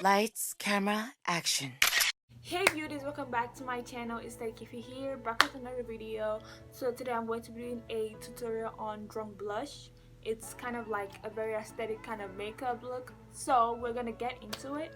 Lights, camera, action. Hey beauties, welcome back to my channel. It's like if you're here back with another video. So today I'm going to be doing a tutorial on drunk blush. It's kind of like a very aesthetic kind of makeup look, so we're gonna get into it.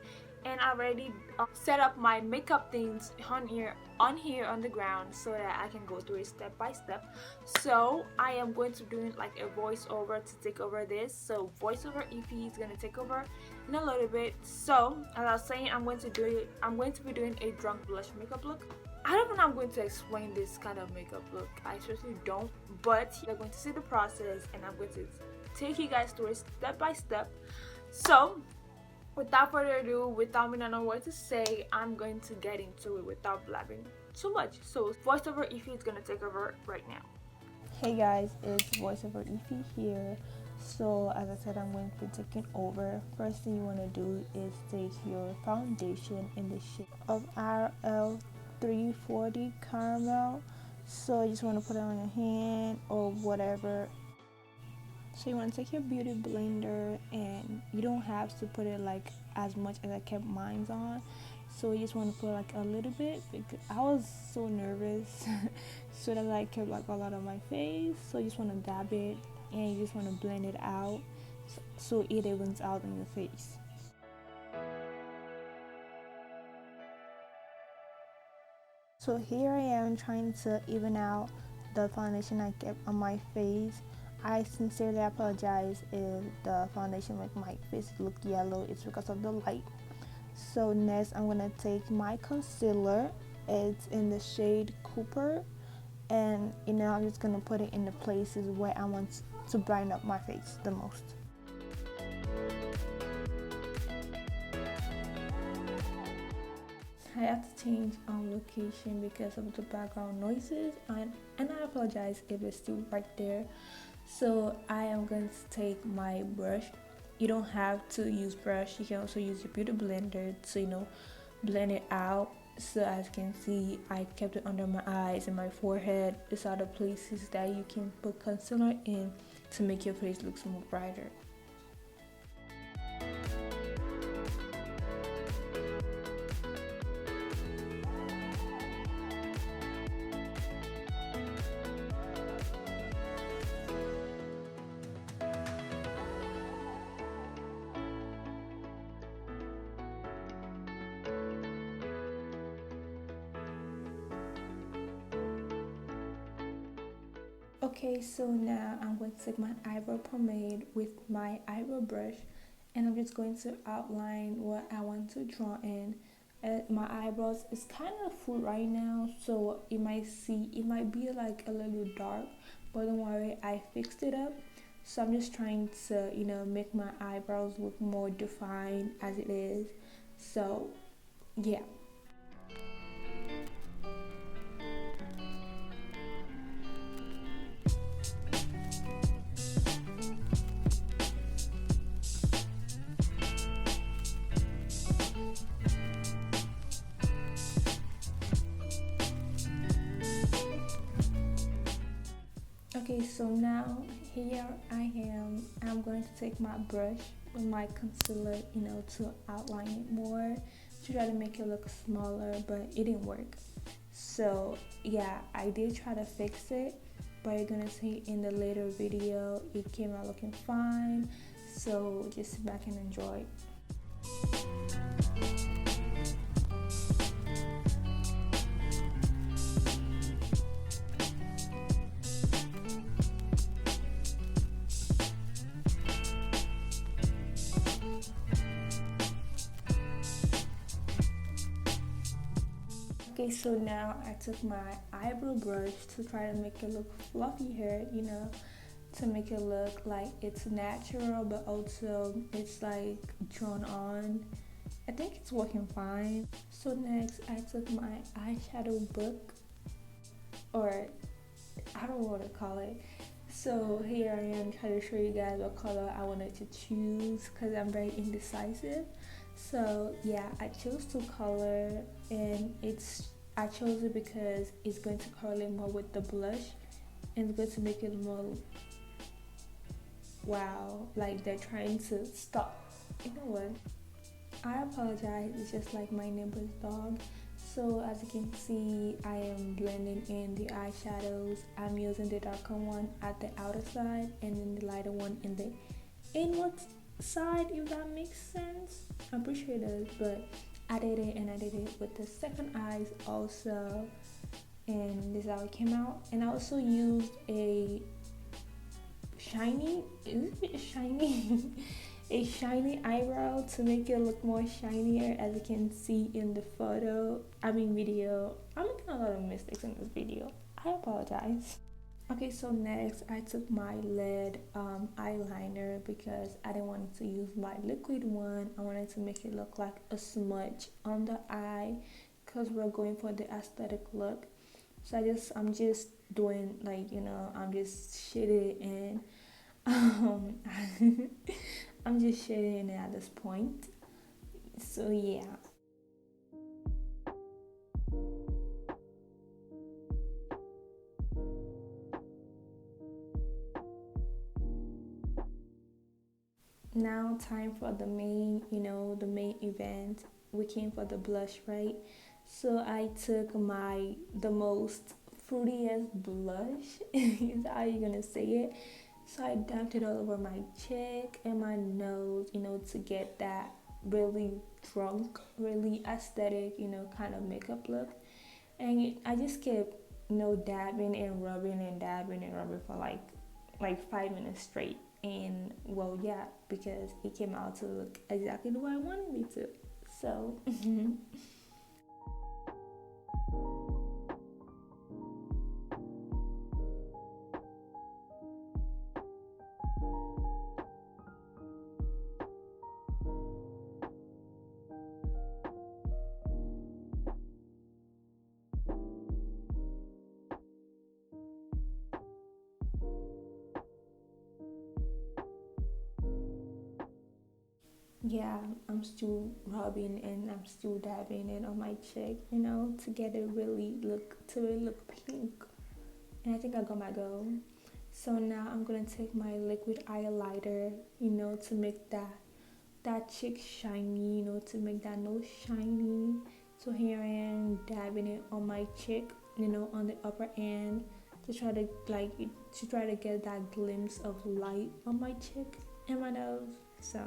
And I already set up my makeup things on here on the ground so that I can go through it step by step. So I am going to be doing like a voiceover to take over this. So voiceover Ify is gonna take over in a little bit. So as I was saying, I'm going to be doing a drunk blush makeup look. I don't know, I'm going to explain this kind of makeup look. I seriously don't, but you're going to see the process and I'm going to take you guys through it step by step. So without further ado, without me not knowing what to say, I'm going to get into it without blabbing too much. So voiceover Ify is going to take over right now. Hey guys, it's voiceover Ify here. So as I said, I'm going to be taking over. First thing you want to do is take your foundation in the shade of RL 340 caramel. So you just want to put it on your hand or whatever. So you want to take your beauty blender, and you don't have to put it like as much as I kept mine on. So you just want to put like a little bit because I was so nervous so that I kept like a lot on my face. So you just want to dab it and you just want to blend it out so it evens out on your face. So here I am trying to even out the foundation I kept on my face. I sincerely apologize if the foundation make my face look yellow. It's because of the light. So next I'm going to take my concealer. It's in the shade Cooper, and I'm just going to put it in the places where I want to brighten up my face the most. I have to change location because of the background noises, and I apologize if it's still right there. So I am going to take my brush. You don't have to use brush, you can also use your beauty blender to blend it out. So as you can see, I kept it under my eyes and my forehead. These are the places that you can put concealer in to make your face look more brighter. Okay, so now I'm going to take my eyebrow pomade with my eyebrow brush, and I'm just going to outline what I want to draw in. My eyebrows is kind of full right now, so it might be like a little dark, but don't worry, I fixed it up. So I'm just trying to make my eyebrows look more defined as it is. So yeah. Okay, so now here I am. I'm going to take my brush with my concealer, to outline it more, to try to make it look smaller, but it didn't work. So yeah, I did try to fix it, but you're gonna see in the later video it came out looking fine. So just sit back and enjoy. Okay, so now I took my eyebrow brush to try to make it look fluffy hair, to make it look like it's natural, but also it's like drawn on. I think it's working fine. So next I took my eyeshadow book, or I don't know what to call it. So here I am trying to show you guys what color I wanted to choose because I'm very indecisive. So yeah, I chose two color, and I chose it because it's going to correlate more with the blush, and it's going to make it more wow, like they're trying to stop. You know what? I apologize, it's just like my neighbor's dog. So as you can see, I am blending in the eyeshadows. I'm using the darker one at the outer side and then the lighter one in the inward side, if that makes sense. I'm pretty sure it does, but I did it, and I did it with the second eyes also, and this is how it came out. And I also used a shiny, is it shiny? A shiny eyebrow to make it look more shinier, as you can see in the video. I'm making a lot of mistakes in this video, I apologize. Okay, so next I took my lid eyeliner because I didn't want to use my liquid one. I wanted to make it look like a smudge on the eye because we're going for the aesthetic look. So I'm just doing, like, I'm just shading it in. I'm just shading it at this point. So yeah. Now time for the main, the main event. We came for the blush, right? So I took the most fruitiest blush, is how you're gonna say it. So I dabbed it all over my cheek and my nose, to get that really drunk, really aesthetic, kind of makeup look. And I just kept, dabbing and rubbing and dabbing and rubbing for like 5 minutes straight. And well, yeah, because it came out to look exactly the way I wanted it to. So yeah, I'm still rubbing and I'm still dabbing it on my cheek, to get it really look pink. And I think I got my goal. So now I'm gonna take my liquid eyeliner, to make that cheek shiny, to make that nose shiny. So here I am dabbing it on my cheek, on the upper end, to try to get that glimpse of light on my cheek and my nose. So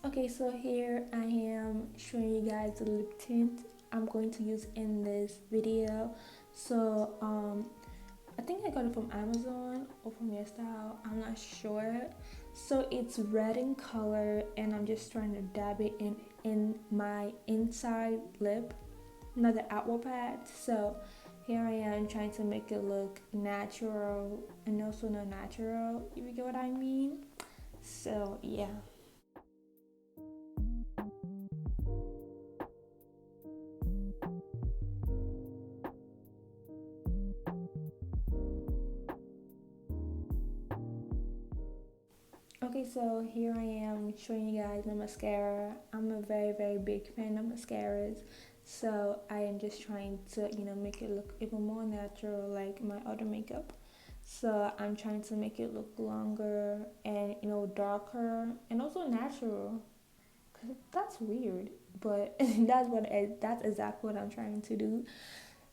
okay, so here I am showing you guys the lip tint I'm going to use in this video. So I think I got it from Amazon or from your style, I'm not sure. So it's red in color and I'm just trying to dab it in my inside lip, not the outward part. So here I am trying to make it look natural and also not natural, if you get what I mean. So yeah. Okay, so here I am showing you guys my mascara. I'm a very big fan of mascaras, so I am just trying to make it look even more natural like my other makeup. So I'm trying to make it look longer and darker and also natural. Cause that's weird, but that's exactly what I'm trying to do.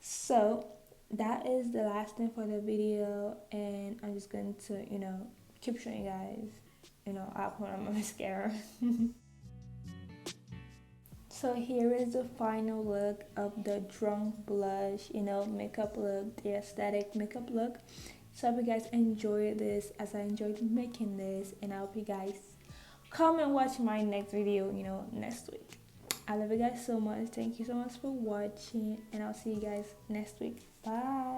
So that is the last thing for the video, and I'm just going to keep showing you guys I put on my mascara. So here is the final look of the drunk blush, makeup look, the aesthetic makeup look. So I hope you guys enjoyed this as I enjoyed making this, and I hope you guys come and watch my next video, next week. I love you guys so much. Thank you so much for watching, and I'll see you guys next week. Bye.